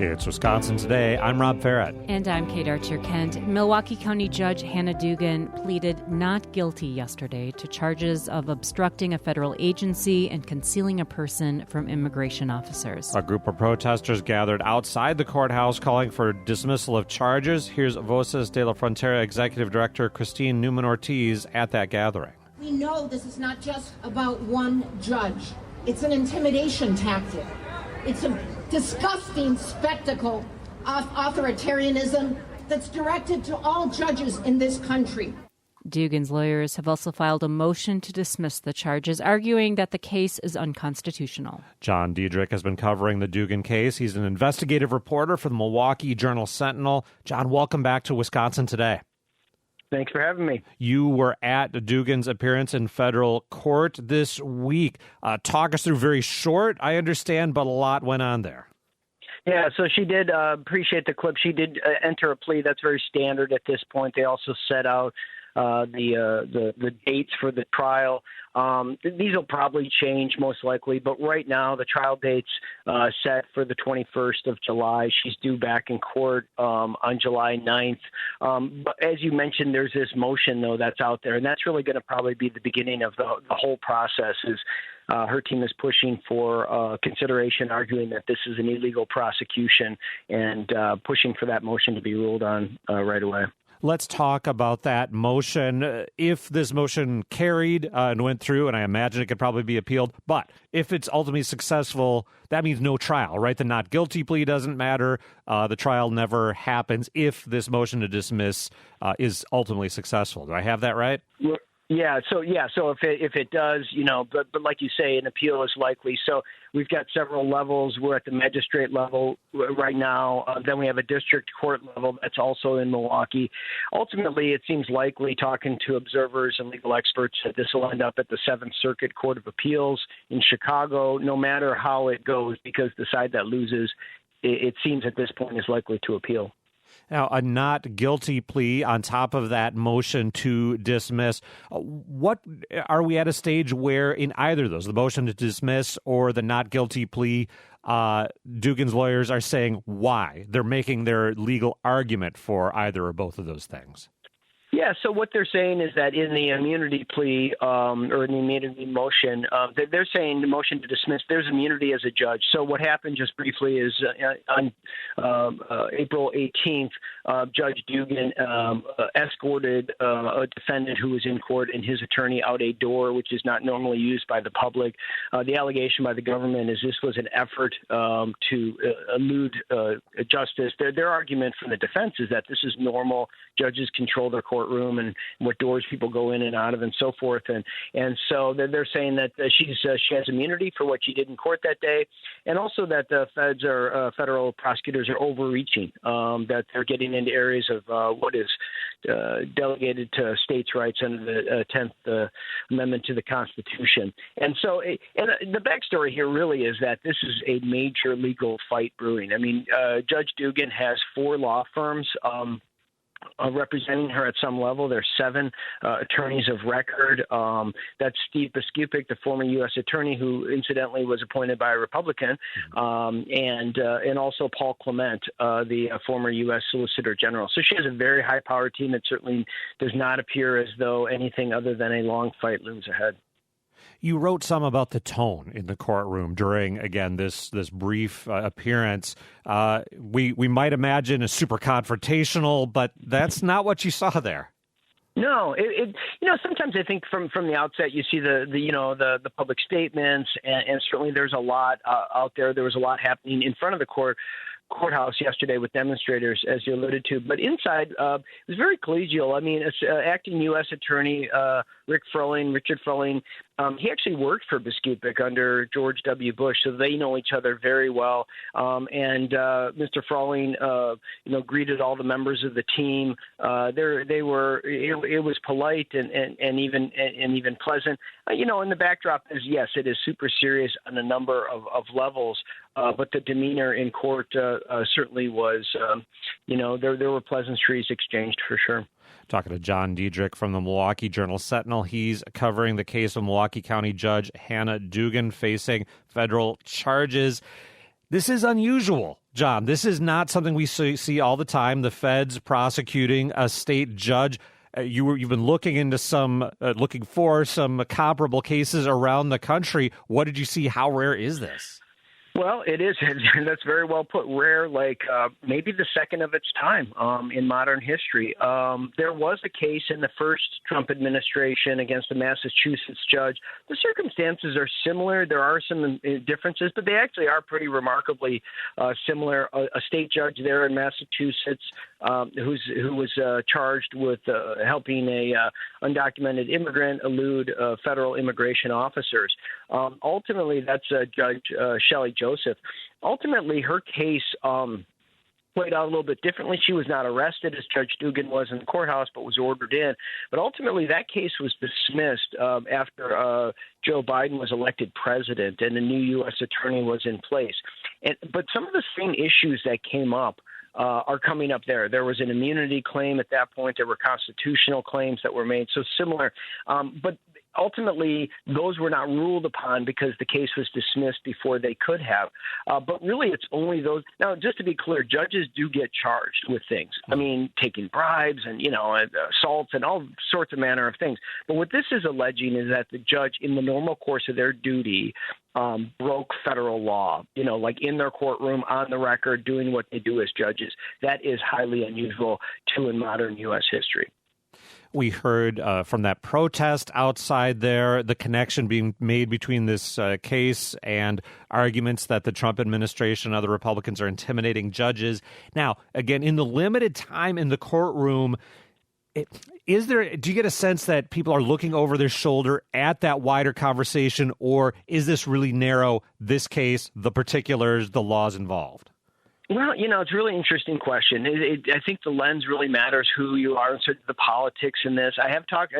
It's Wisconsin Today. I'm Rob Farrett. And I'm Kate Archer-Kent. Milwaukee County Judge Hannah Dugan pleaded not guilty yesterday to charges of obstructing a federal agency and concealing a person from immigration officers. A group of protesters gathered outside the courthouse calling for dismissal of charges. Here's Voces de la Frontera Executive Director Christine Newman-Ortiz at that gathering. We know this is not just about one judge. It's an intimidation tactic. It's a disgusting spectacle of authoritarianism that's directed to all judges in this country. Dugan's lawyers have also filed a motion to dismiss the charges, arguing that the case is unconstitutional. John Diedrich has been covering the Dugan case. He's an investigative reporter for the Milwaukee Journal-Sentinel. John, welcome back to Wisconsin Today. Thanks for having me. You were at Dugan's appearance in federal court this week. Talk us through, very short, I understand, but a lot went on there. Yeah, so she did appreciate the clip. She did enter a plea. That's very standard at this point. They also set out the dates for the trial. These will probably change most likely, but right now the trial date's set for the 21st of July. She's due back in court on July 9th. But as you mentioned, there's this motion, though, that's out there, and that's really going to probably be the beginning of the whole process. Her team is pushing for consideration, arguing that this is an illegal prosecution, and pushing for that motion to be ruled on right away. Let's talk about that motion. If this motion carried and went through, and I imagine it could probably be appealed, but if it's ultimately successful, that means no trial, right? The not guilty plea doesn't matter. The trial never happens if this motion to dismiss is ultimately successful. Do I have that right? Yeah. So if it does, but like you say, an appeal is likely. So we've got several levels. We're at the magistrate level right now. Then we have a district court level that's also in Milwaukee. Ultimately, it seems likely, talking to observers and legal experts, that this will end up at the Seventh Circuit Court of Appeals in Chicago, no matter how it goes, because the side that loses, it seems at this point, is likely to appeal. Now, a not guilty plea on top of that motion to dismiss. What are we at a stage where in either of those, the motion to dismiss or the not guilty plea, Dugan's lawyers are saying why? They're making their legal argument for either or both of those things. Yeah, so what they're saying is that in the immunity plea or in the immunity motion, they're saying the motion to dismiss, there's immunity as a judge. So what happened, just briefly, is on April 18th, Judge Dugan escorted a defendant who was in court and his attorney out a door, which is not normally used by the public. The allegation by the government is this was an effort to elude justice. Their argument from the defense is that this is normal. Judges control their courtroom and what doors people go in and out of and so forth. And so they're saying that she has immunity for what she did in court that day, and also that the federal prosecutors are overreaching, that they're getting into areas of what is delegated to states' rights under the 10th Amendment to the Constitution. And so the backstory here really is that this is a major legal fight brewing. I mean, Judge Dugan has 4 law firms representing her at some level. There's 7 attorneys of record. That's Steve Biskupik, the former U.S. attorney, who incidentally was appointed by a Republican, and also Paul Clement, the former U.S. Solicitor General. So she has a very high-powered team. It certainly does not appear as though anything other than a long fight looms ahead. You wrote some about the tone in the courtroom during, again, this brief appearance. We might imagine a super confrontational, but that's not what you saw there. No, sometimes I think from the outset you see the public statements, and certainly there's a lot out there. There was a lot happening in front of the courthouse yesterday with demonstrators, as you alluded to. But inside, it was very collegial. I mean, acting U.S. Attorney Richard Frolling, he actually worked for Biskupik under George W. Bush, so they know each other very well. And Mr. Frolling, greeted all the members of the team. It was polite and even pleasant. And the backdrop is, yes, it is super serious on a number of levels. But the demeanor in court certainly was, there were pleasantries exchanged for sure. Talking to John Diedrich from the Milwaukee Journal-Sentinel. He's covering the case of Milwaukee County Judge Hannah Dugan facing federal charges. This is unusual John, this is not something we see all the time, the feds prosecuting a state judge. You've been looking into looking for some comparable cases around the country. What did you see? How rare is this? Well, it is. That's very well put. Rare, like maybe the second of its time in modern history. There was a case in the first Trump administration against a Massachusetts judge. The circumstances are similar. There are some differences, but they actually are pretty remarkably similar. A state judge there in Massachusetts who was charged with helping a undocumented immigrant elude federal immigration officers. Ultimately, that's Judge Shelley Joseph. Ultimately, her case played out a little bit differently. She was not arrested as Judge Dugan was in the courthouse, but was ordered in. But ultimately, that case was dismissed after Joe Biden was elected president and a new U.S. attorney was in place. But some of the same issues that came up are coming up there. There was an immunity claim at that point. There were constitutional claims that were made. So similar. But ultimately, those were not ruled upon because the case was dismissed before they could have. But really, it's only those. Now, just to be clear, judges do get charged with things. I mean, taking bribes and, assaults and all sorts of manner of things. But what this is alleging is that the judge, in the normal course of their duty, broke federal law, like in their courtroom, on the record, doing what they do as judges. That is highly unusual, too, in modern U.S. history. We heard from that protest outside there, the connection being made between this case and arguments that the Trump administration and other Republicans are intimidating judges. Now, again, in the limited time in the courtroom, do you get a sense that people are looking over their shoulder at that wider conversation, or is this really narrow, this case, the particulars, the laws involved? Well, it's a really interesting question. I think the lens really matters, who you are, and sort of the politics in this. I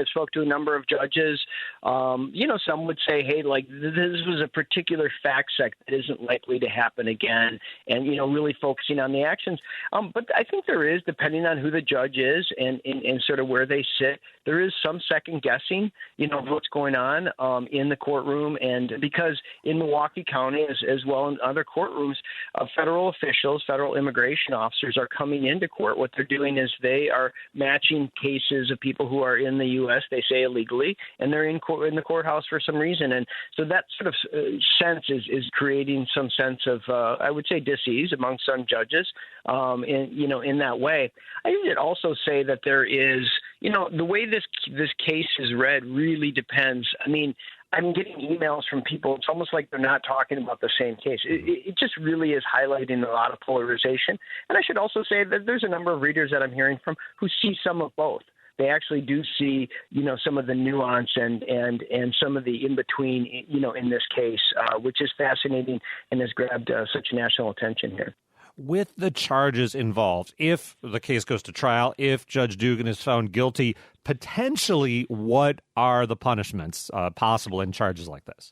spoke to a number of judges. Some would say, hey, like this was a particular fact set that isn't likely to happen again, and, really focusing on the actions. But I think there is, depending on who the judge is and sort of where they sit, there is some second guessing, of what's going on in the courtroom. And because in Milwaukee County, as well in other courtrooms, federal officials, federal immigration officers are coming into court. What they're doing is they are matching cases of people who are in the U.S., they say illegally, and they're in the courthouse for some reason. And so that sort of sense is creating some sense of, I would say, dis-ease among some judges in that way. I would also say that there is, the way this case is read really depends. I mean, I'm getting emails from people. It's almost like they're not talking about the same case. It just really is highlighting a lot of polarization. And I should also say that there's a number of readers that I'm hearing from who see some of both. They actually do see, some of the nuance and some of the in-between, in this case, which is fascinating and has grabbed such national attention here. With the charges involved, if the case goes to trial, if Judge Dugan is found guilty, potentially what are the punishments possible in charges like this?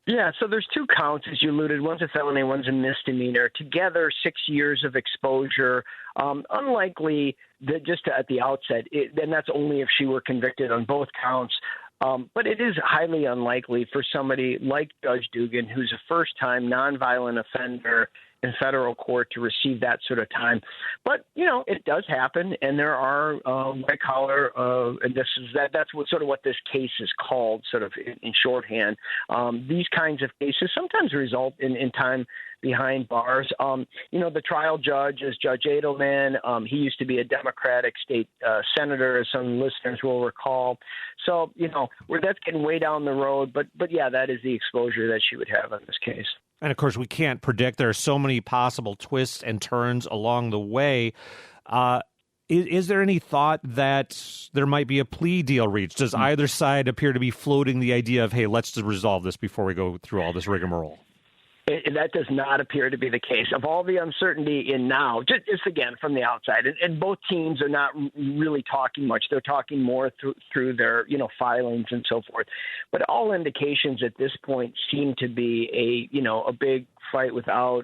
Yeah, so there's two counts, as you alluded. One's a felony, one's a misdemeanor. Together, 6 years of exposure. Unlikely that just at the outset, and that's only if she were convicted on both counts. But it is highly unlikely for somebody like Judge Dugan, who's a first-time nonviolent offender in federal court, to receive that sort of time. But, it does happen, and there are white collar, and that's what this case is called, sort of in shorthand. These kinds of cases sometimes result in time behind bars. The trial judge is Judge Edelman. He used to be a Democratic state senator, as some listeners will recall. So, where that's getting way down the road. But yeah, that is the exposure that she would have in this case. And, of course, we can't predict. There are so many possible twists and turns along the way. Is there any thought that there might be a plea deal reached? Does either side appear to be floating the idea of, hey, let's just resolve this before we go through all this rigmarole? That does not appear to be the case. Of all the uncertainty in now, just again from the outside, and both teams are not really talking much. They're talking more through their filings and so forth. But all indications at this point seem to be a big fight without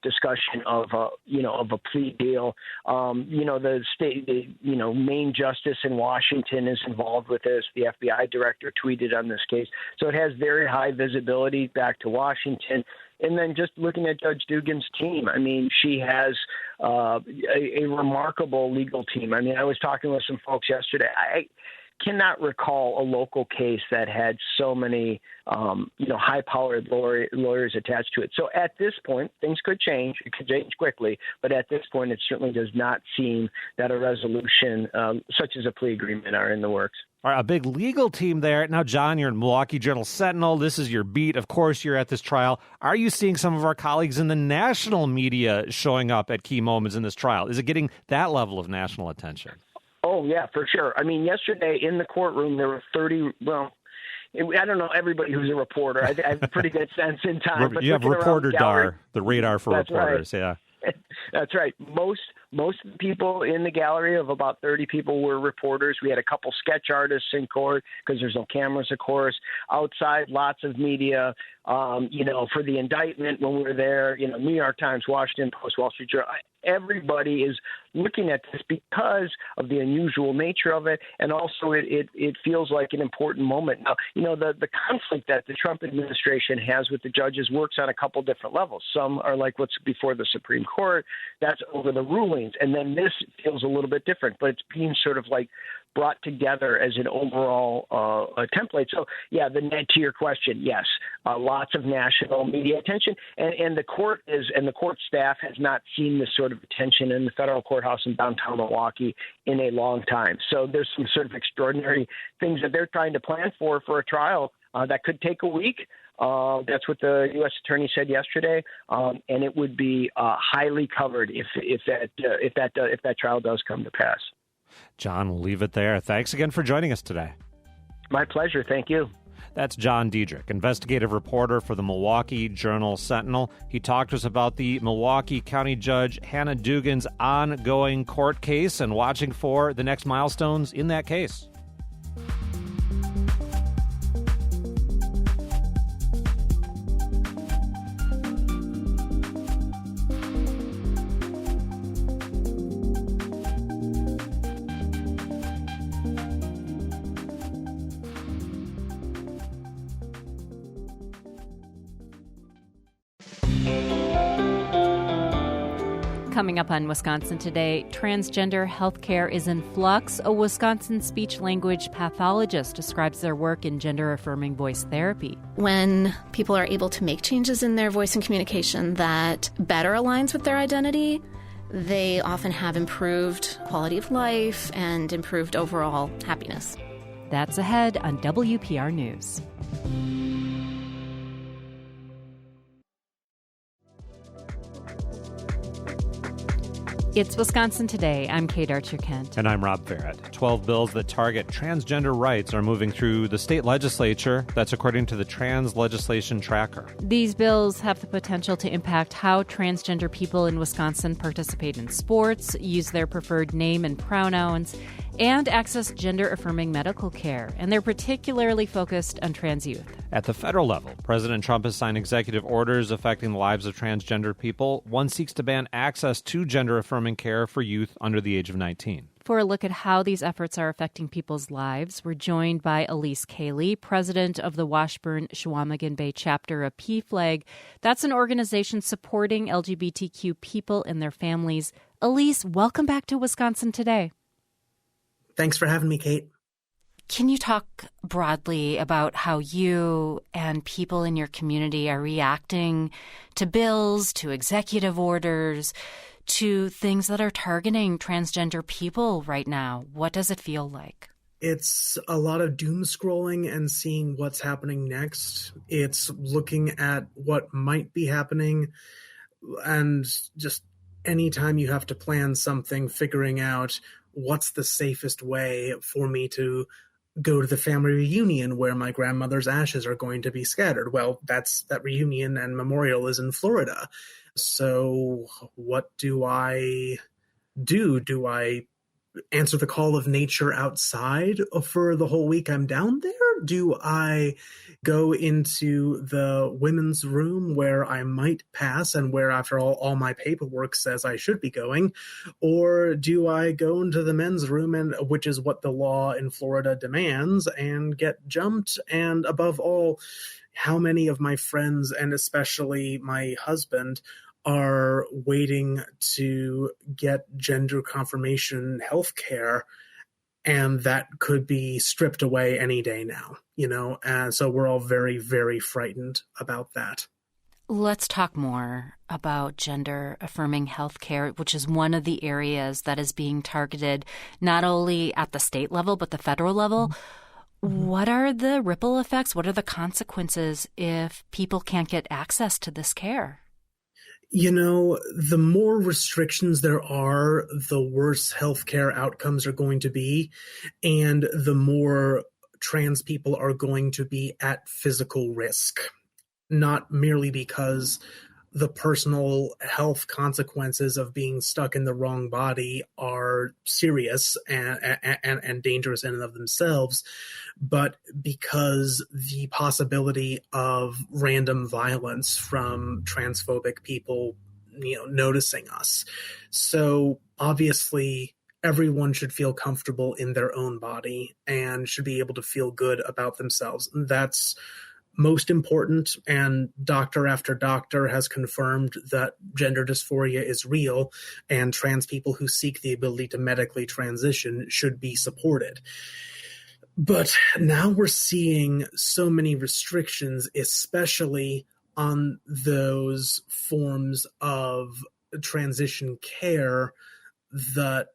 discussion of a plea deal. The state, Maine justice in Washington is involved with this. The FBI director tweeted on this case, so it has very high visibility back to Washington. And then just looking at Judge Dugan's team, I mean, she has a remarkable legal team. I mean, I was talking with some folks yesterday. I cannot recall a local case that had so many, high-powered lawyers attached to it. So at this point, things could change. It could change quickly. But at this point, it certainly does not seem that a resolution such as a plea agreement are in the works. All right, a big legal team there. Now, John, you're in Milwaukee Journal-Sentinel. This is your beat. Of course, you're at this trial. Are you seeing some of our colleagues in the national media showing up at key moments in this trial? Is it getting that level of national attention? Oh, yeah, for sure. I mean, yesterday in the courtroom, there were 30, I don't know everybody who's a reporter. I have a pretty good sense in time. But you have reporter DAR, the radar for That's reporters, right. Yeah. That's right. Most of the people in the gallery, of about 30 people, were reporters. We had a couple sketch artists in court because there's no cameras, of course. Outside, lots of media. For the indictment when we were there, New York Times, Washington Post, Wall Street Journal. Everybody is looking at this because of the unusual nature of it, and also it feels like an important moment. Now, the conflict that the Trump administration has with the judges works on a couple different levels. Some are like what's before the Supreme Court, that's over the rulings, and then this feels a little bit different, but it's being sort of like brought together as an overall template. So, yeah, to your question, yes, lots of national media attention, and the court and the court staff has not seen this sort of attention in the federal courthouse in downtown Milwaukee in a long time. So there's some sort of extraordinary things that they're trying to plan for a trial that could take a week. That's what the U.S. attorney said yesterday, and it would be highly covered if that trial does come to pass. John, we'll leave it there. Thanks again for joining us today. My pleasure. Thank you. That's John Diedrich, investigative reporter for the Milwaukee Journal-Sentinel. He talked to us about the Milwaukee County Judge Hannah Dugan's ongoing court case and watching for the next milestones in that case. Coming up on Wisconsin Today, transgender healthcare is in flux. A Wisconsin speech-language pathologist describes their work in gender-affirming voice therapy. When people are able to make changes in their voice and communication that better aligns with their identity, they often have improved quality of life and improved overall happiness. That's ahead on WPR News. It's Wisconsin Today. I'm Kate Archer-Kent. And I'm Rob Barrett. 12 bills that target transgender rights are moving through the state legislature. That's according to the Trans Legislation Tracker. These bills have the potential to impact how transgender people in Wisconsin participate in sports, use their preferred name and pronouns, and access gender-affirming medical care. And they're particularly focused on trans youth. At the federal level, President Trump has signed executive orders affecting the lives of transgender people. One seeks to ban access to gender-affirming care for youth under the age of 19. For a look at how these efforts are affecting people's lives, we're joined by Elise Cayley, president of the Washburn-Chequamegon Bay chapter of PFLAG. That's an organization supporting LGBTQ people and their families. Elise, welcome back to Wisconsin Today. Thanks for having me, Kate. Can you talk broadly about how you and people in your community are reacting to bills, to executive orders, to things that are targeting transgender people right now? What does it feel like? It's a lot of doom scrolling and seeing what's happening next. It's looking at what might be happening, and just anytime you have to plan something, figuring out what's the safest way for me to go to the family reunion where my grandmother's ashes are going to be scattered. Well, that reunion and memorial is in Florida. So what do I do? Do I answer the call of nature outside for the whole week I'm down there? do I go into the women's room where I might pass and where, after all my paperwork says I should be going? Or do I go into the men's room, and which is what the law in Florida demands, and get jumped? And above all, how many of my friends, and especially my husband, are waiting to get gender confirmation health care, and that could be stripped away any day now, and so we're all very, very frightened about that. Let's talk more about gender-affirming healthcare, which is one of the areas that is being targeted not only at the state level, but the federal level. Mm-hmm. What are the ripple effects? What are the consequences if people can't get access to this care? The more restrictions there are, the worse healthcare outcomes are going to be, and the more trans people are going to be at physical risk, not merely because the personal health consequences of being stuck in the wrong body are serious and dangerous in and of themselves, but because the possibility of random violence from transphobic people, noticing us. So obviously, everyone should feel comfortable in their own body and should be able to feel good about themselves. That's most important, and doctor after doctor has confirmed that gender dysphoria is real, and trans people who seek the ability to medically transition should be supported. But now we're seeing so many restrictions, especially on those forms of transition care that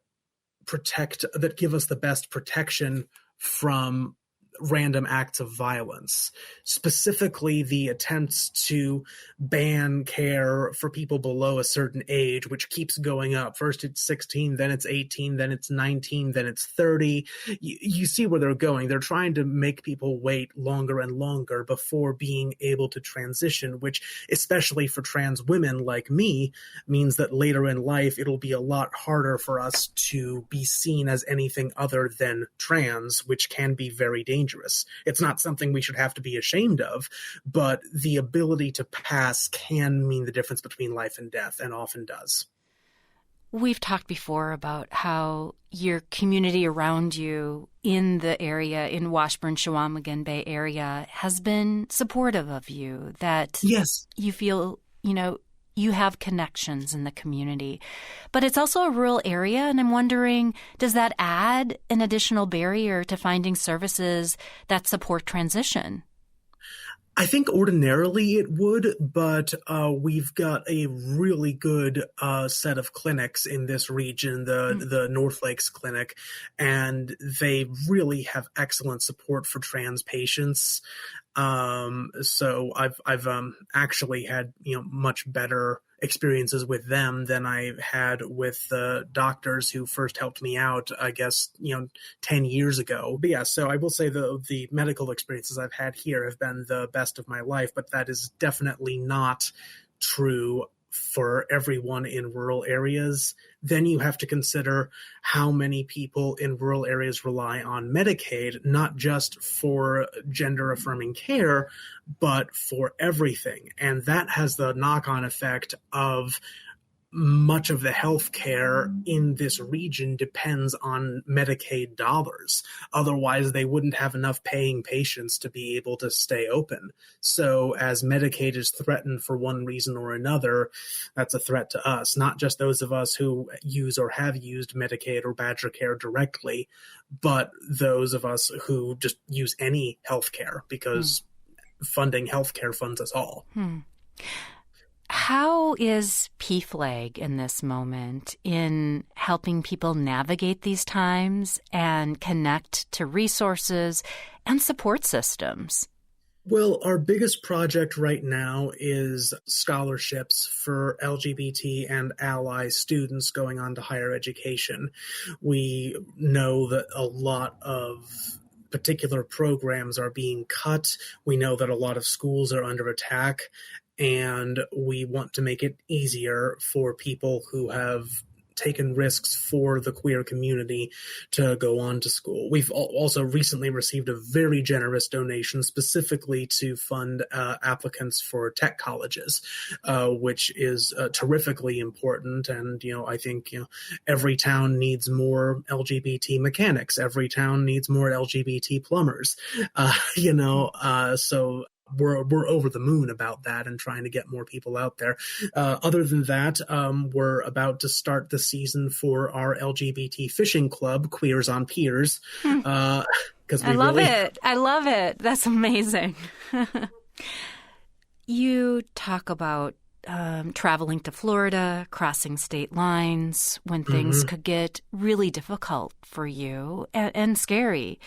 give us the best protection from random acts of violence, specifically the attempts to ban care for people below a certain age, which keeps going up. First it's 16, then it's 18, then it's 19, then it's 30. You see where they're going. They're trying to make people wait longer and longer before being able to transition, which, especially for trans women like me, means that later in life it'll be a lot harder for us to be seen as anything other than trans, which can be very dangerous. It's not something we should have to be ashamed of, but the ability to pass can mean the difference between life and death, and often does. We've talked before about how your community around you in the area, in Washburn, Chequamegon Bay area, has been supportive of you, that yes, you feel, you have connections in the community. But it's also a rural area, and I'm wondering, does that add an additional barrier to finding services that support transition? I think ordinarily it would, but we've got a really good set of clinics in this region, the North Lakes Clinic, and they really have excellent support for trans patients. So I've actually had, much better experiences with them than I've had with the doctors who first helped me out, I guess, 10 years ago. But yeah, so I will say the medical experiences I've had here have been the best of my life, but that is definitely not true for everyone in rural areas. Then you have to consider how many people in rural areas rely on Medicaid, not just for gender-affirming care, but for everything. And that has the knock-on effect of much of the health care in this region depends on Medicaid dollars. Otherwise, they wouldn't have enough paying patients to be able to stay open. So as Medicaid is threatened for one reason or another, that's a threat to us, not just those of us who use or have used Medicaid or Badger Care directly, but those of us who just use any health care, because funding health care funds us all. How is PFLAG in this moment in helping people navigate these times and connect to resources and support systems? Well, our biggest project right now is scholarships for LGBT and ally students going on to higher education. We know that a lot of particular programs are being cut. We know that a lot of schools are under attack, and we want to make it easier for people who have taken risks for the queer community to go on to school. We've also recently received a very generous donation specifically to fund applicants for tech colleges, which is terrifically important. And, I think, every town needs more LGBT mechanics. Every town needs more LGBT plumbers, so we're over the moon about that and trying to get more people out there. Other than that, we're about to start the season for our LGBT fishing club, Queers on Piers. I love it. That's amazing. You talk about traveling to Florida, crossing state lines when things could get really difficult for you and scary.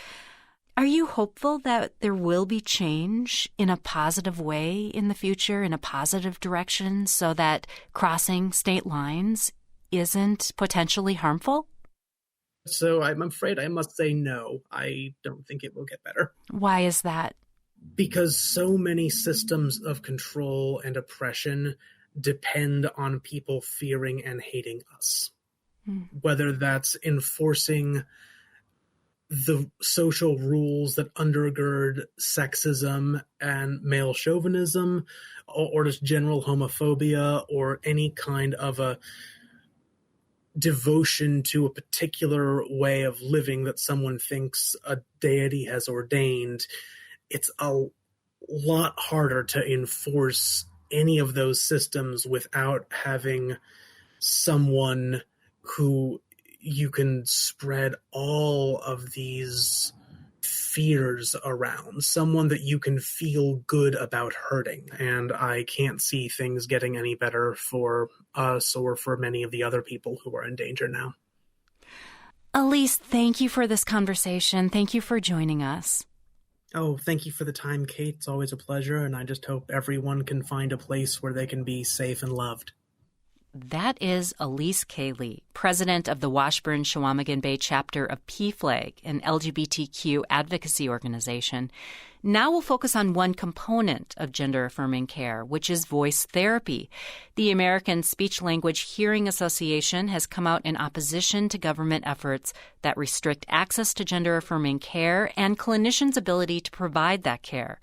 Are you hopeful that there will be change in a positive way in the future, in a positive direction, so that crossing state lines isn't potentially harmful? So I'm afraid I must say no. I don't think it will get better. Why is that? Because so many systems of control and oppression depend on people fearing and hating us. Whether that's enforcing the social rules that undergird sexism and male chauvinism, or just general homophobia, or any kind of a devotion to a particular way of living that someone thinks a deity has ordained, it's a lot harder to enforce any of those systems without having someone who you can spread all of these fears around, someone that you can feel good about hurting. And I can't see things getting any better for us or for many of the other people who are in danger now. Elise, thank you for this conversation. Thank you for joining us. Oh, thank you for the time, Kate. It's always a pleasure, and I just hope everyone can find a place where they can be safe and loved. That is Elise Cayley, president of the Washburn-Chequamegon Bay chapter of PFLAG, an LGBTQ advocacy organization. Now we'll focus on one component of gender-affirming care, which is voice therapy. The American Speech-Language Hearing Association has come out in opposition to government efforts that restrict access to gender-affirming care and clinicians' ability to provide that care.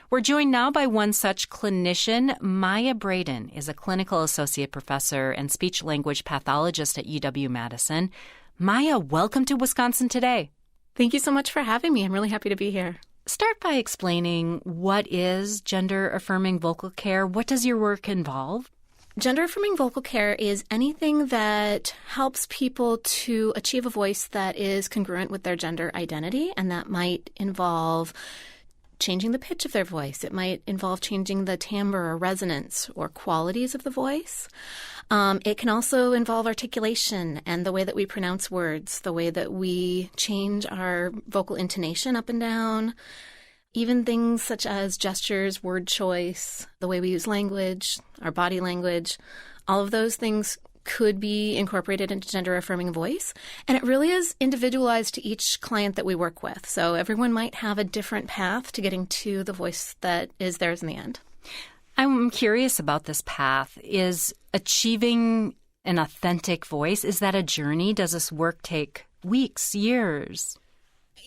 We're joined now by one such clinician. Maya Braden is a clinical associate professor and speech-language pathologist at UW-Madison. Maya, welcome to Wisconsin Today. Thank you so much for having me. I'm really happy to be here. Start by explaining what is gender-affirming vocal care. What does your work involve? Gender-affirming vocal care is anything that helps people to achieve a voice that is congruent with their gender identity, and that might involve changing the pitch of their voice. It might involve changing the timbre or resonance or qualities of the voice. It can also involve articulation and the way that we pronounce words, the way that we change our vocal intonation up and down, even things such as gestures, word choice, the way we use language, our body language. All of those things could be incorporated into gender-affirming voice. And it really is individualized to each client that we work with. So everyone might have a different path to getting to the voice that is theirs in the end. I'm curious about this path. Is achieving an authentic voice, is that a journey? Does this work take weeks, years?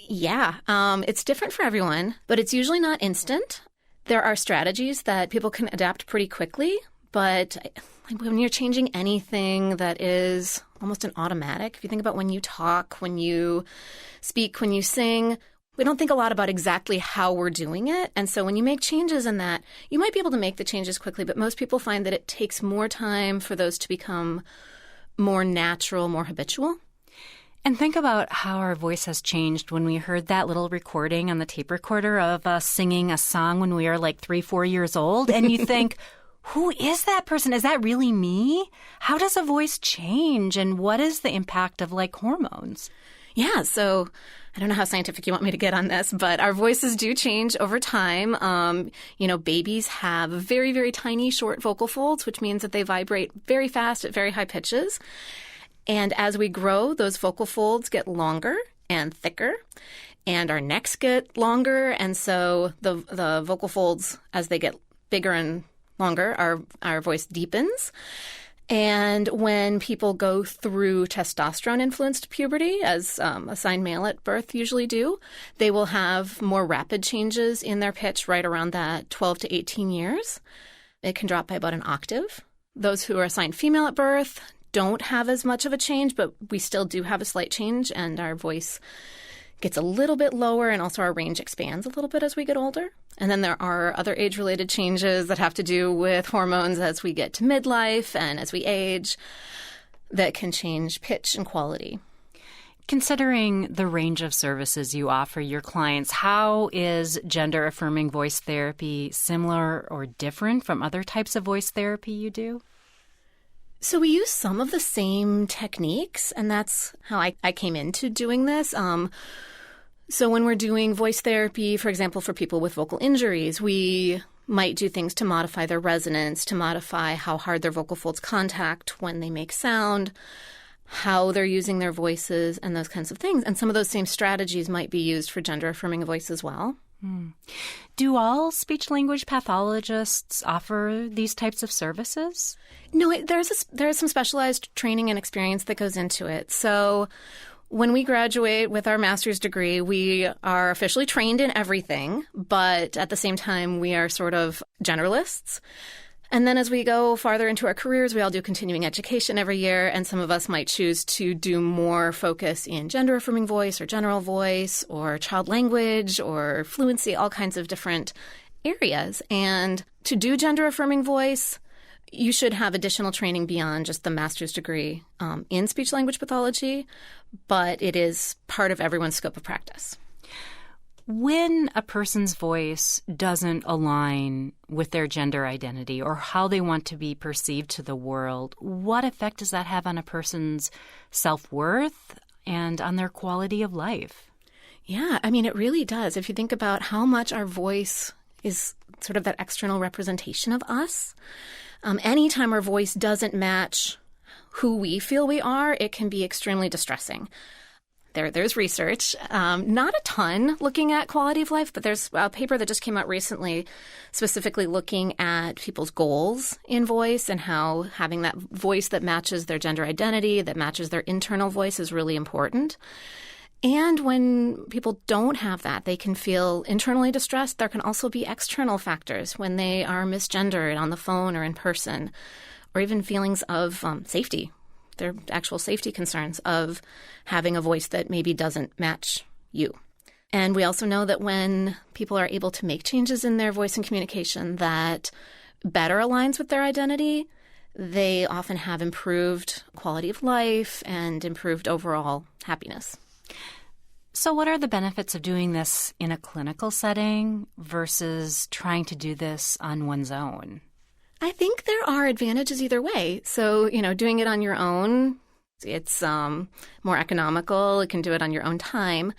Yeah, it's different for everyone, but it's usually not instant. There are strategies that people can adapt pretty quickly, but when you're changing anything that is almost an automatic, if you think about when you talk, when you speak, when you sing, we don't think a lot about exactly how we're doing it. And so when you make changes in that, you might be able to make the changes quickly, but most people find that it takes more time for those to become more natural, more habitual. And think about how our voice has changed when we heard that little recording on the tape recorder of us singing a song when we were like 3-4 years old. And you think, who is that person? Is that really me? How does a voice change? And what is the impact of like hormones? Yeah, so I don't know how scientific you want me to get on this, but our voices do change over time. Babies have very, very tiny short vocal folds, which means that they vibrate very fast at very high pitches. And as we grow, those vocal folds get longer and thicker, and our necks get longer. And so the vocal folds, as they get bigger and longer, our voice deepens. And when people go through testosterone-influenced puberty, as assigned male at birth usually do, they will have more rapid changes in their pitch right around that 12 to 18 years. It can drop by about an octave. Those who are assigned female at birth don't have as much of a change, but we still do have a slight change, and our voice gets a little bit lower, and also our range expands a little bit as we get older. And then there are other age-related changes that have to do with hormones as we get to midlife and as we age that can change pitch and quality. Considering the range of services you offer your clients, how is gender-affirming voice therapy similar or different from other types of voice therapy you do? So we use some of the same techniques, and that's how I came into doing this. So when we're doing voice therapy, for example, for people with vocal injuries, we might do things to modify their resonance, to modify how hard their vocal folds contact when they make sound, how they're using their voices, and those kinds of things. And some of those same strategies might be used for gender-affirming voice as well. Do all speech-language pathologists offer these types of services? No, there's some specialized training and experience that goes into it. So when we graduate with our master's degree, we are officially trained in everything, but at the same time, we are sort of generalists. And then as we go farther into our careers, we all do continuing education every year, and some of us might choose to do more focus in gender-affirming voice or general voice or child language or fluency, all kinds of different areas. And to do gender-affirming voice, you should have additional training beyond just the master's degree in speech-language pathology, but it is part of everyone's scope of practice. When a person's voice doesn't align with their gender identity or how they want to be perceived to the world, what effect does that have on a person's self-worth and on their quality of life? Yeah, I mean, it really does. If you think about how much our voice is sort of that external representation of us, anytime our voice doesn't match who we feel we are, it can be extremely distressing. There's research, not a ton looking at quality of life, but there's a paper that just came out recently specifically looking at people's goals in voice and how having that voice that matches their gender identity, that matches their internal voice is really important. And when people don't have that, they can feel internally distressed. There can also be external factors when they are misgendered on the phone or in person, or even feelings of safety. They're actual safety concerns of having a voice that maybe doesn't match you. And we also know that when people are able to make changes in their voice and communication that better aligns with their identity, they often have improved quality of life and improved overall happiness. So what are the benefits of doing this in a clinical setting versus trying to do this on one's own? I think there are advantages either way. So, doing it on your own, it's more economical. You can do it on your own time.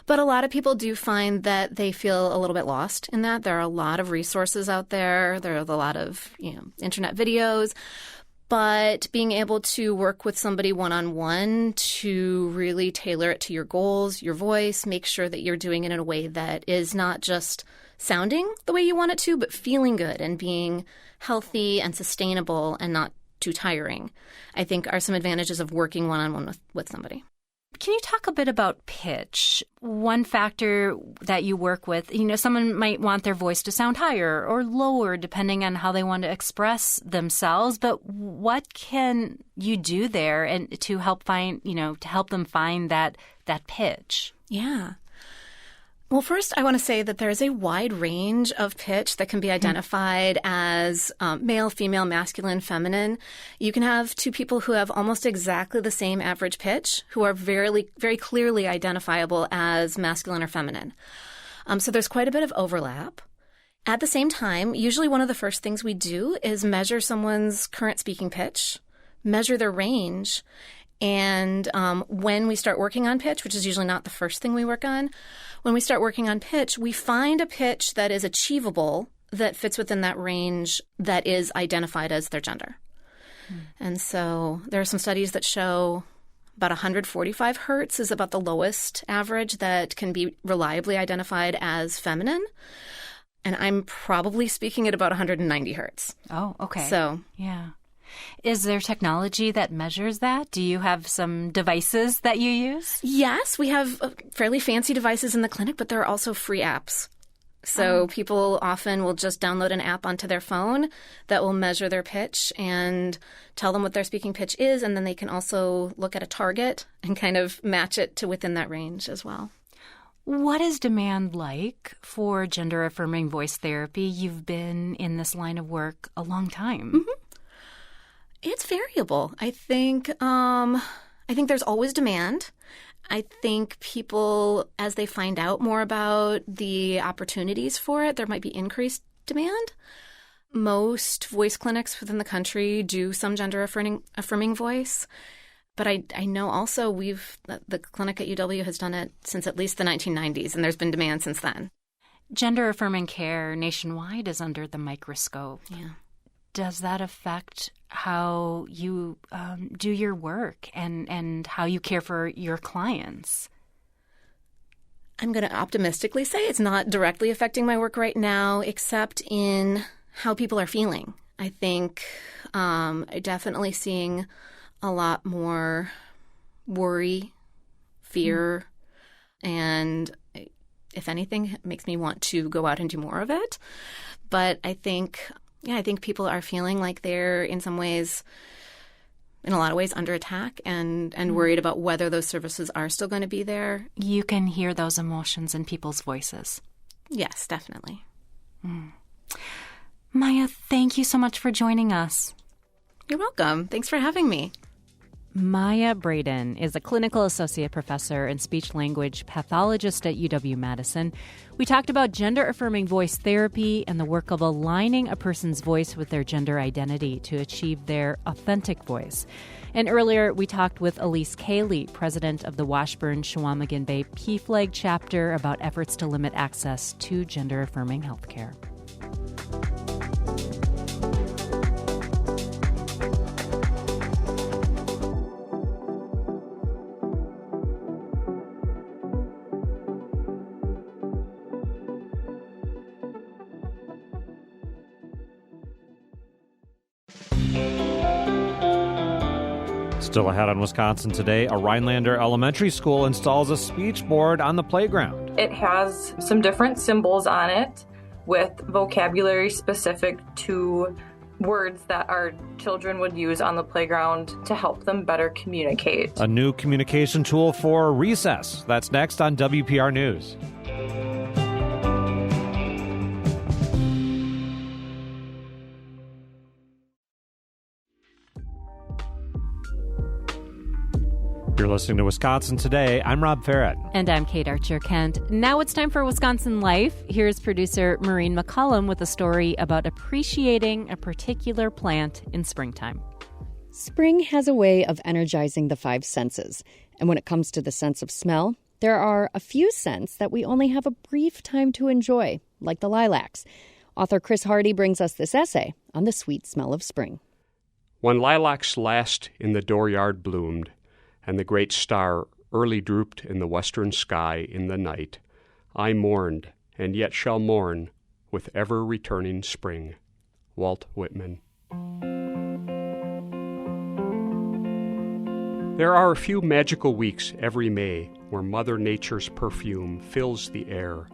But a lot of people do find that they feel a little bit lost in that. There are a lot of resources out there. There are a lot of, internet videos. But being able to work with somebody one-on-one to really tailor it to your goals, your voice, make sure that you're doing it in a way that is not just sounding the way you want it to, but feeling good and being healthy and sustainable and not too tiring, I think are some advantages of working one-on-one with somebody. Can you talk a bit about pitch? One factor that you work with, someone might want their voice to sound higher or lower depending on how they want to express themselves. But what can you do there and to help them find that pitch? Yeah. Well, first, I want to say that there is a wide range of pitch that can be identified as male, female, masculine, feminine. You can have two people who have almost exactly the same average pitch who are very, very clearly identifiable as masculine or feminine. So there's quite a bit of overlap. At the same time, usually one of the first things we do is measure someone's current speaking pitch, measure their range, and when we start working on pitch, which is usually not the first thing we work on, when we start working on pitch, we find a pitch that is achievable, that fits within that range that is identified as their gender. And so there are some studies that show about 145 hertz is about the lowest average that can be reliably identified as feminine. And I'm probably speaking at about 190 hertz. Oh, okay. So, yeah. Is there technology that measures that? Do you have some devices that you use? Yes, we have fairly fancy devices in the clinic, but there are also free apps. So people often will just download an app onto their phone that will measure their pitch and tell them what their speaking pitch is, and then they can also look at a target and kind of match it to within that range as well. What is demand like for gender-affirming voice therapy? You've been in this line of work a long time. Mm-hmm. It's variable. I think there's always demand. I think people, as they find out more about the opportunities for it, there might be increased demand. Most voice clinics within the country do some gender-affirming voice. But I know also the clinic at UW has done it since at least the 1990s, and there's been demand since then. Gender-affirming care nationwide is under the microscope. Yeah. Does that affect how you do your work and how you care for your clients? I'm going to optimistically say it's not directly affecting my work right now, except in how people are feeling. I think definitely seeing a lot more worry, fear, and if anything, it makes me want to go out and do more of it. But I think people are feeling like they're in some ways, in a lot of ways, under attack and worried about whether those services are still going to be there. You can hear those emotions in people's voices. Yes, definitely. Maya, thank you so much for joining us. You're welcome. Thanks for having me. Maya Braden is a clinical associate professor and speech-language pathologist at UW-Madison. We talked about gender-affirming voice therapy and the work of aligning a person's voice with their gender identity to achieve their authentic voice. And earlier, we talked with Elise Cayley, president of the Washburn-Chequamegon Bay PFLAG chapter, about efforts to limit access to gender-affirming health care. Still ahead on Wisconsin Today, a Rhinelander elementary school installs a speech board on the playground. It has some different symbols on it with vocabulary specific to words that our children would use on the playground to help them better communicate. A new communication tool for recess. That's next on WPR News. You're listening to Wisconsin Today. I'm Rob Farrett. And I'm Kate Archer-Kent. Now it's time for Wisconsin Life. Here's producer Maureen McCullum with a story about appreciating a particular plant in springtime. Spring has a way of energizing the five senses. And when it comes to the sense of smell, there are a few scents that we only have a brief time to enjoy, like the lilacs. Author Chris Hardy brings us this essay on the sweet smell of spring. When lilacs last in the dooryard bloomed, and the great star early drooped in the western sky in the night, I mourned, and yet shall mourn, with ever-returning spring. Walt Whitman. There are a few magical weeks every May where Mother Nature's perfume fills the air.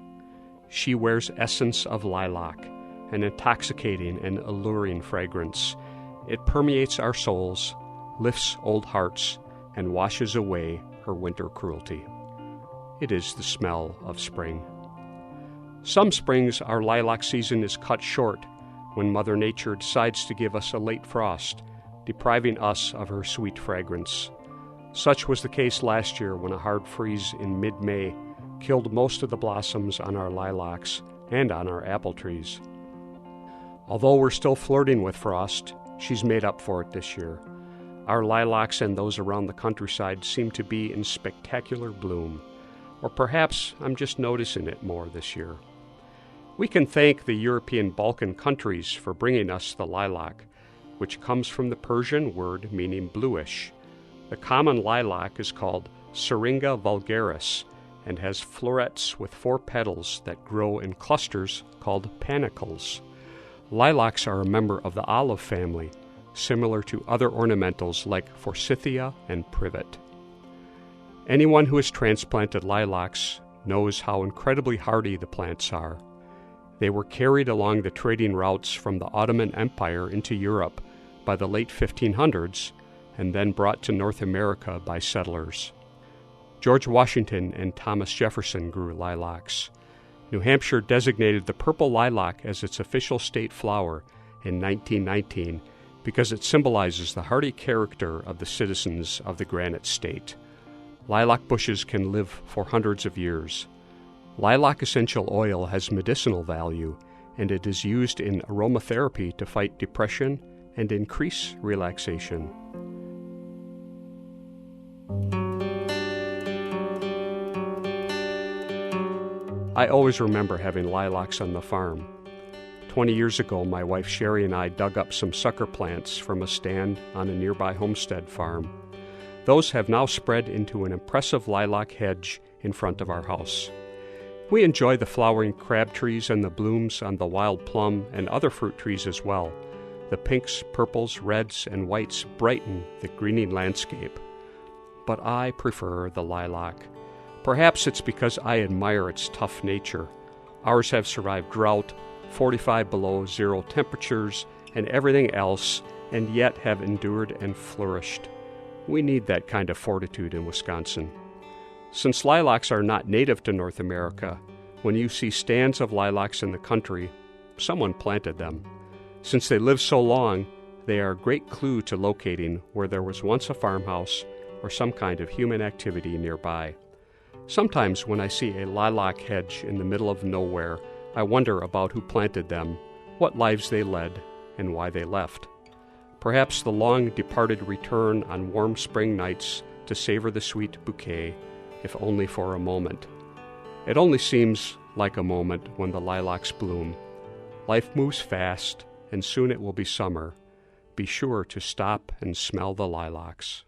She wears essence of lilac, an intoxicating and alluring fragrance. It permeates our souls, lifts old hearts, and washes away her winter cruelty. It is the smell of spring. Some springs our lilac season is cut short when Mother Nature decides to give us a late frost, depriving us of her sweet fragrance. Such was the case last year when a hard freeze in mid-May killed most of the blossoms on our lilacs and on our apple trees. Although we're still flirting with frost, she's made up for it this year. Our lilacs and those around the countryside seem to be in spectacular bloom. Or perhaps I'm just noticing it more this year. We can thank the European Balkan countries for bringing us the lilac, which comes from the Persian word meaning bluish. The common lilac is called Syringa vulgaris and has florets with 4 petals that grow in clusters called panicles. Lilacs are a member of the olive family, similar to other ornamentals like forsythia and privet. Anyone who has transplanted lilacs knows how incredibly hardy the plants are. They were carried along the trading routes from the Ottoman Empire into Europe by the late 1500s and then brought to North America by settlers. George Washington and Thomas Jefferson grew lilacs. New Hampshire designated the purple lilac as its official state flower in 1919 because it symbolizes the hardy character of the citizens of the Granite State. Lilac bushes can live for hundreds of years. Lilac essential oil has medicinal value, and it is used in aromatherapy to fight depression and increase relaxation. I always remember having lilacs on the farm. 20 years ago, my wife Sherry and I dug up some sucker plants from a stand on a nearby homestead farm. Those have now spread into an impressive lilac hedge in front of our house. We enjoy the flowering crab trees and the blooms on the wild plum and other fruit trees as well. The pinks, purples, reds, and whites brighten the greening landscape. But I prefer the lilac. Perhaps it's because I admire its tough nature. Ours have survived drought, 45 below zero temperatures, and everything else, and yet have endured and flourished. We need that kind of fortitude in Wisconsin. Since lilacs are not native to North America, when you see stands of lilacs in the country, someone planted them. Since they live so long, they are a great clue to locating where there was once a farmhouse or some kind of human activity nearby. Sometimes when I see a lilac hedge in the middle of nowhere, I wonder about who planted them, what lives they led, and why they left. Perhaps the long-departed return on warm spring nights to savor the sweet bouquet, if only for a moment. It only seems like a moment when the lilacs bloom. Life moves fast, and soon it will be summer. Be sure to stop and smell the lilacs.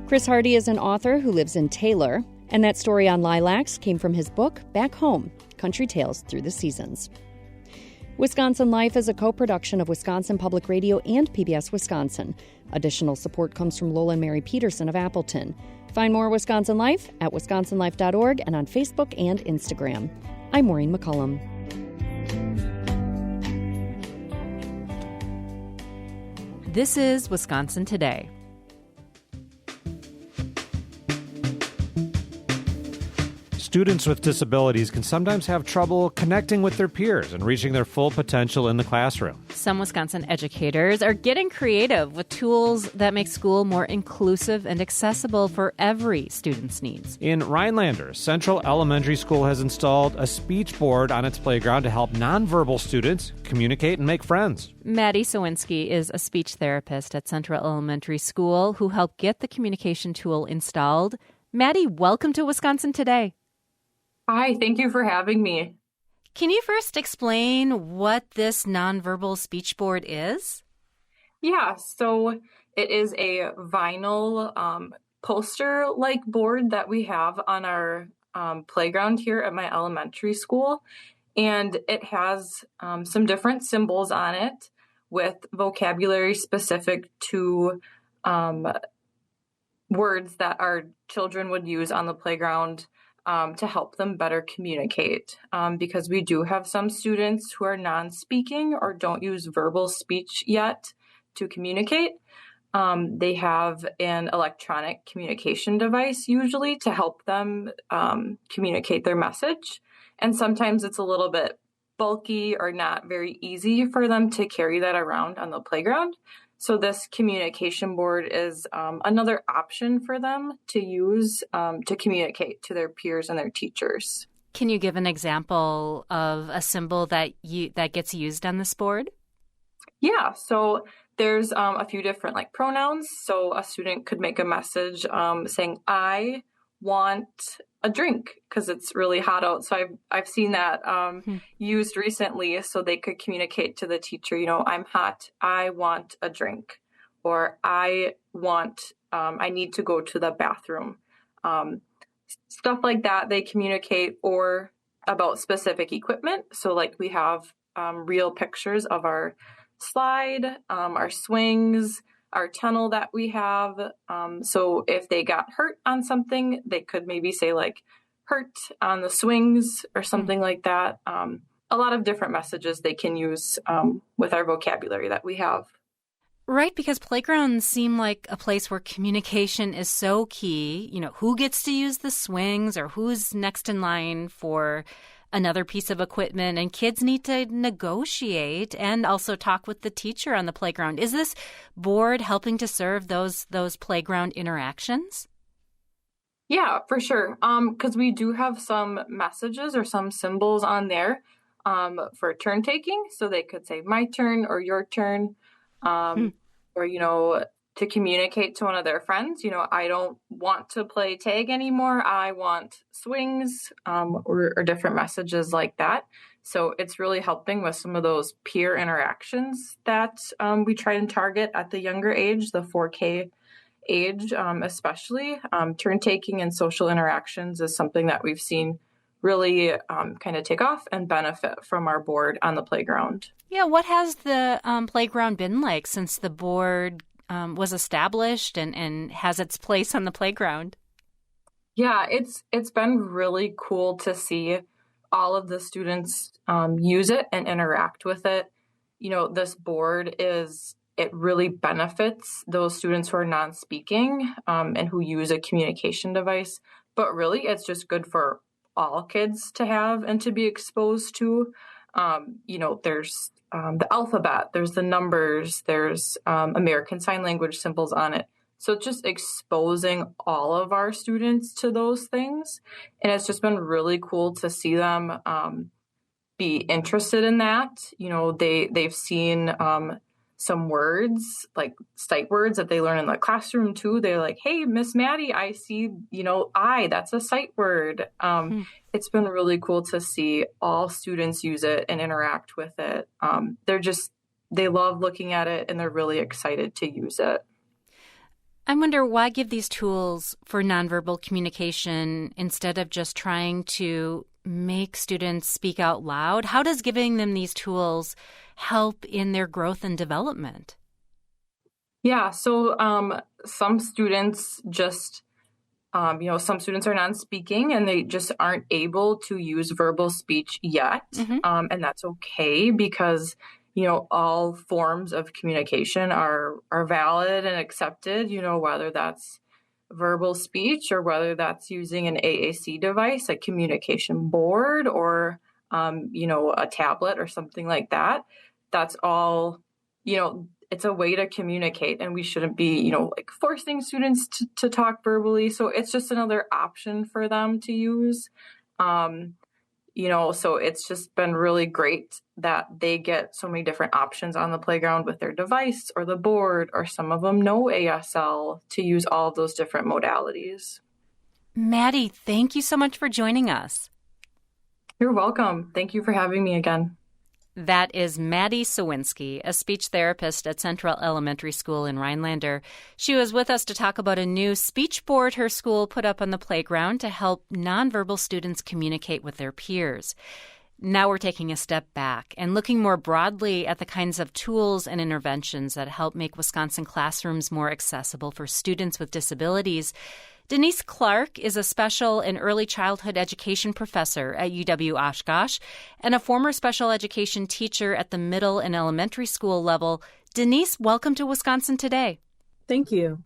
Chris Hardy is an author who lives in Taylor, and that story on lilacs came from his book, Back Home, Country Tales Through the Seasons. Wisconsin Life is a co-production of Wisconsin Public Radio and PBS Wisconsin. Additional support comes from Lola and Mary Peterson of Appleton. Find more Wisconsin Life at wisconsinlife.org and on Facebook and Instagram. I'm Maureen McCullum. This is Wisconsin Today. Students with disabilities can sometimes have trouble connecting with their peers and reaching their full potential in the classroom. Some Wisconsin educators are getting creative with tools that make school more inclusive and accessible for every student's needs. In Rhinelander, Central Elementary School has installed a speech board on its playground to help nonverbal students communicate and make friends. Maddie Sawinski is a speech therapist at Central Elementary School who helped get the communication tool installed. Maddie, welcome to Wisconsin Today. Hi, thank you for having me. Can you first explain what this nonverbal speech board is? Yeah, so it is a vinyl poster-like board that we have on our playground here at my elementary school. And it has some different symbols on it with vocabulary specific to words that our children would use on the playground to help them better communicate, because we do have some students who are non-speaking or don't use verbal speech yet to communicate. They have an electronic communication device usually to help them communicate their message. And sometimes it's a little bit bulky or not very easy for them to carry that around on the playground. So this communication board is another option for them to use to communicate to their peers and their teachers. Can you give an example of a symbol that gets used on this board? Yeah, so there's a few different pronouns. So a student could make a message saying, "I want a drink," because it's really hot out. So I've seen that used recently, so they could communicate to the teacher, "I'm hot, I want a drink," or I need to go to the bathroom. Stuff like that they communicate, or about specific equipment. So like we have real pictures of our slide, our swings, our tunnel that we have. So if they got hurt on something, they could maybe say like hurt on the swings or something like that. A lot of different messages they can use with our vocabulary that we have. Right, because playgrounds seem like a place where communication is so key. You know, who gets to use the swings or who's next in line for another piece of equipment, and kids need to negotiate and also talk with the teacher on the playground. Is this board helping to serve those playground interactions? Yeah, for sure. Because we do have some messages or some symbols on there for turn taking. So they could say my turn or your turn. Or, you know, to communicate to one of their friends, you know, I don't want to play tag anymore. I want swings, or different messages like that. So it's really helping with some of those peer interactions that we try and target at the younger age, the 4K age, especially. Turn taking and social interactions is something that we've seen really kind of take off and benefit from our board on the playground. Yeah, what has the playground been like since the board was established and has its place on the playground? Yeah, it's been really cool to see all of the students use it and interact with it. You know, this board it really benefits those students who are non-speaking and who use a communication device. But really, it's just good for all kids to have and to be exposed to. You know, there's the alphabet, there's the numbers, there's American Sign Language symbols on it. So just exposing all of our students to those things. And it's just been really cool to see them be interested in that. You know, they've seen some words, like sight words that they learn in the classroom too. They're like, hey, Miss Maddie, I see, you know, that's a sight word. It's been really cool to see all students use it and interact with it. They love looking at it and they're really excited to use it. I wonder, why give these tools for nonverbal communication instead of just trying to make students speak out loud? How does giving them these tools help in their growth and development? Yeah, so some students just, some students are non-speaking and they just aren't able to use verbal speech yet. And that's okay because, you know, all forms of communication are valid and accepted, you know, whether that's verbal speech or whether that's using an AAC device, a communication board, or, a tablet or something like that. That's all, you know, it's a way to communicate and we shouldn't be, you know, like forcing students to talk verbally. So it's just another option for them to use. So it's just been really great that they get so many different options on the playground with their device or the board, or some of them know ASL to use all of those different modalities. Maddie, thank you so much for joining us. You're welcome. Thank you for having me again. That is Maddie Sawinski, a speech therapist at Central Elementary School in Rhinelander. She was with us to talk about a new speech board her school put up on the playground to help nonverbal students communicate with their peers. Now we're taking a step back and looking more broadly at the kinds of tools and interventions that help make Wisconsin classrooms more accessible for students with disabilities. Denise Clark is a special and early childhood education professor at UW-Oshkosh and a former special education teacher at the middle and elementary school level. Denise, welcome to Wisconsin Today. Thank you.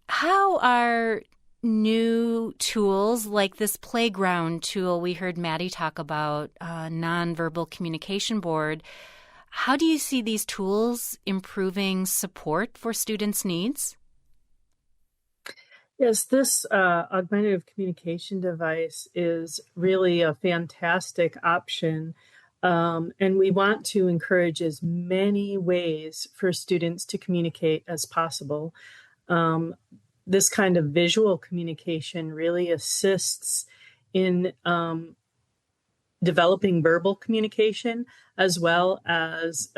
How are new tools like this playground tool we heard Maddie talk about, nonverbal communication board, how do you see these tools improving support for students' needs? Yes, this augmentative communication device is really a fantastic option, and we want to encourage as many ways for students to communicate as possible. This kind of visual communication really assists in developing verbal communication, as well as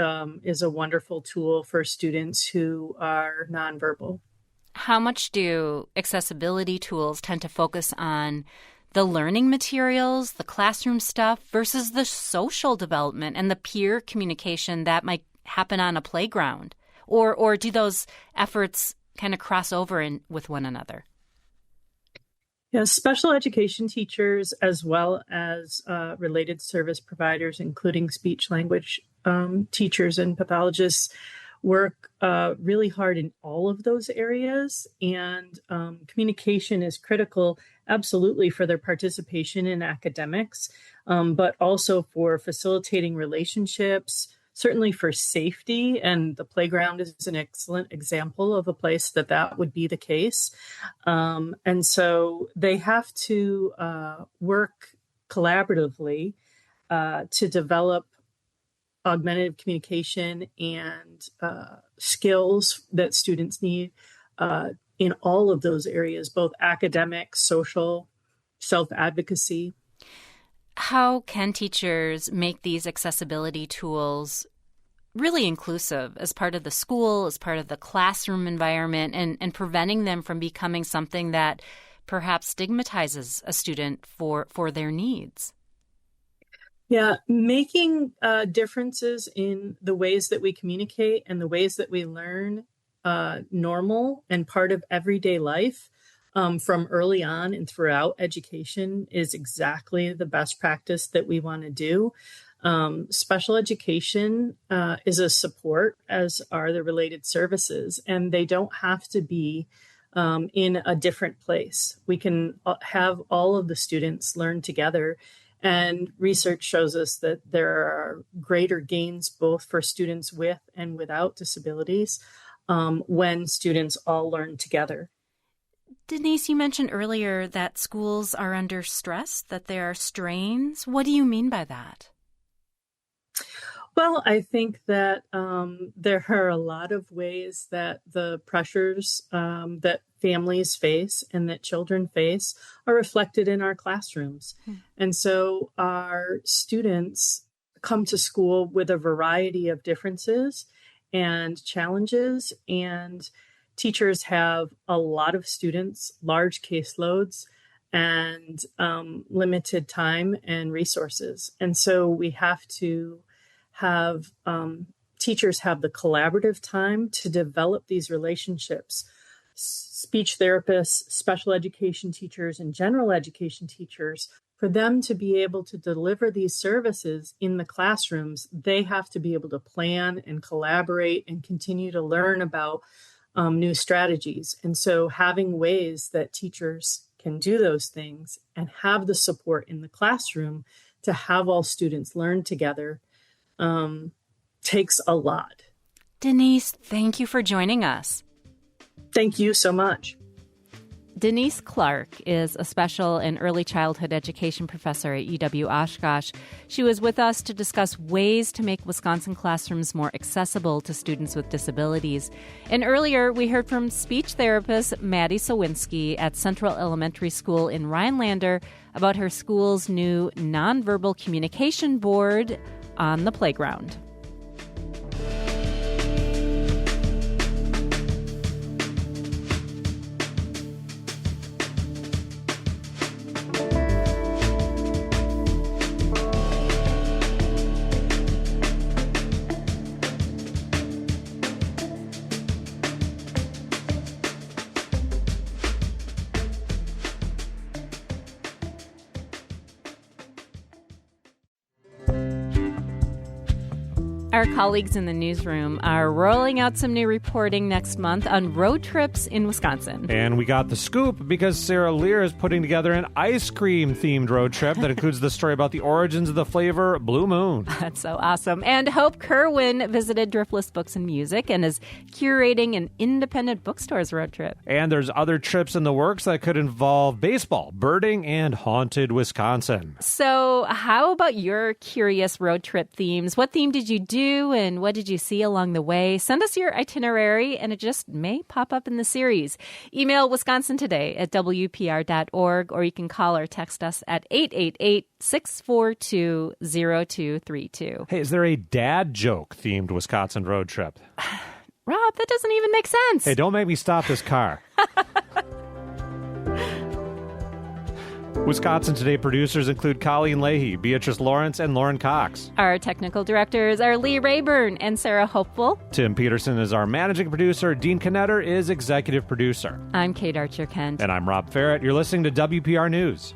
is a wonderful tool for students who are nonverbal. How much do accessibility tools tend to focus on the learning materials, the classroom stuff, versus the social development and the peer communication that might happen on a playground? Or do those efforts kind of cross over with one another? Yeah, special education teachers, as well as related service providers, including speech language teachers and pathologists, work really hard in all of those areas. And communication is critical, absolutely, for their participation in academics, but also for facilitating relationships, certainly for safety. And the playground is an excellent example of a place that would be the case. And so they have to work collaboratively to develop augmentative communication and skills that students need in all of those areas, both academic, social, self-advocacy. How can teachers make these accessibility tools really inclusive as part of the school, as part of the classroom environment, and preventing them from becoming something that perhaps stigmatizes a student for their needs? Yeah, making differences in the ways that we communicate and the ways that we learn normal and part of everyday life from early on and throughout education is exactly the best practice that we want to do. Special education is a support, as are the related services, and they don't have to be in a different place. We can have all of the students learn together. And research shows us that there are greater gains both for students with and without disabilities when students all learn together. Denise, you mentioned earlier that schools are under stress, that there are strains. What do you mean by that? Well, I think that there are a lot of ways that the pressures that families face and that children face are reflected in our classrooms. And so our students come to school with a variety of differences and challenges, and teachers have a lot of students, large caseloads, and limited time and resources. And so we have to have teachers have the collaborative time to develop these relationships. Speech therapists, special education teachers, and general education teachers, for them to be able to deliver these services in the classrooms, they have to be able to plan and collaborate and continue to learn about new strategies. And so having ways that teachers can do those things and have the support in the classroom to have all students learn together takes a lot. Denise, thank you for joining us. Thank you so much. Denise Clark is a special and early childhood education professor at UW-Oshkosh. She was with us to discuss ways to make Wisconsin classrooms more accessible to students with disabilities. And earlier, we heard from speech therapist Maddie Sawinski at Central Elementary School in Rhinelander about her school's new nonverbal communication board on the playground. Our colleagues in the newsroom are rolling out some new reporting next month on road trips in Wisconsin. And we got the scoop because Sarah Lear is putting together an ice cream-themed road trip that includes the story about the origins of the flavor Blue Moon. That's so awesome. And Hope Kerwin visited Driftless Books and Music and is curating an independent bookstore's road trip. And there's other trips in the works that could involve baseball, birding, and haunted Wisconsin. So how about your curious road trip themes? What theme did you do? And what did you see along the way? Send us your itinerary, and it just may pop up in the series. Email wisconsintoday@wpr.org, or you can call or text us at 888-642-0232. Hey, is there a dad joke-themed Wisconsin road trip? Rob, that doesn't even make sense. Hey, don't make me stop this car. Wisconsin Today producers include Colleen Leahy, Beatrice Lawrence, and Lauren Cox. Our technical directors are Lee Rayburn and Sarah Hopeful. Tim Peterson is our managing producer. Dean Knetter is executive producer. I'm Kate Archer-Kent. And I'm Rob Farrett. You're listening to WPR News.